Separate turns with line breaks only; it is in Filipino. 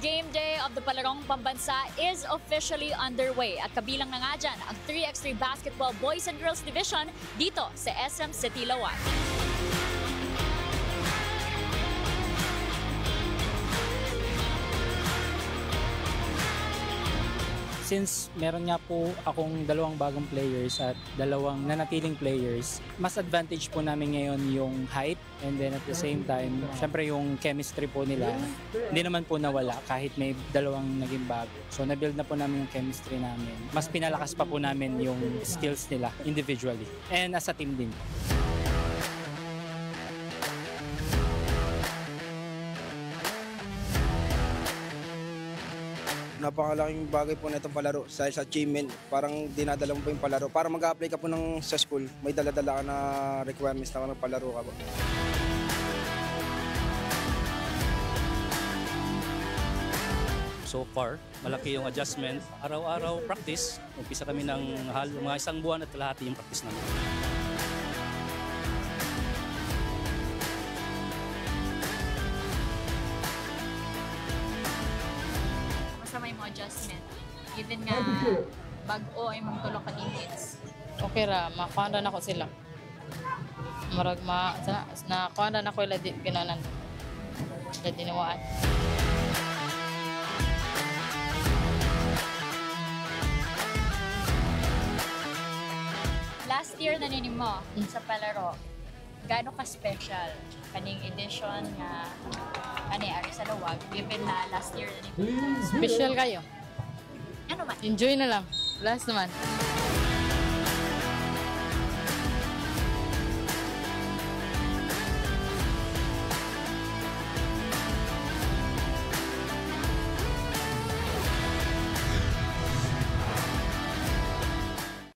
game day of the Palarong Pambansa is officially underway at kabilang na nga dyan ang 3x3 Basketball Boys and Girls Division dito sa SM City Lawan.
Since meron nga po akong dalawang bagong players at dalawang nanatiling players, mas advantage po namin ngayon yung height and then at the same time, syempre yung chemistry po nila, hindi naman po nawala kahit may dalawang naging bago. So na-build na po namin yung chemistry namin. Mas pinalakas pa po namin yung skills nila individually and as a team din.
Napakalaking bagay po na itong palaro sa achievement. Parang dinadala mo po yung palaro. Para mag-a-apply ka po sa school, may dala-dala ka na requirements na magpalaro ka po.
So far, malaki yung adjustment. Araw-araw practice. Umpisa kami ng mga isang buwan at kalahati yung practice namin.
May mga adjustment. Even nga bag-o ay mga tulong kanihits.
Okay ra, makuha na ako sila. Marag nakuha na ako ila ginanan. Ila dinawaan.
Last year na nini mo sa palaro, gaano ka-special kaning edition nga ari sa Luwag, given na last year na nini?
Special kayo.
Ano man?
Enjoy na lang. Last naman.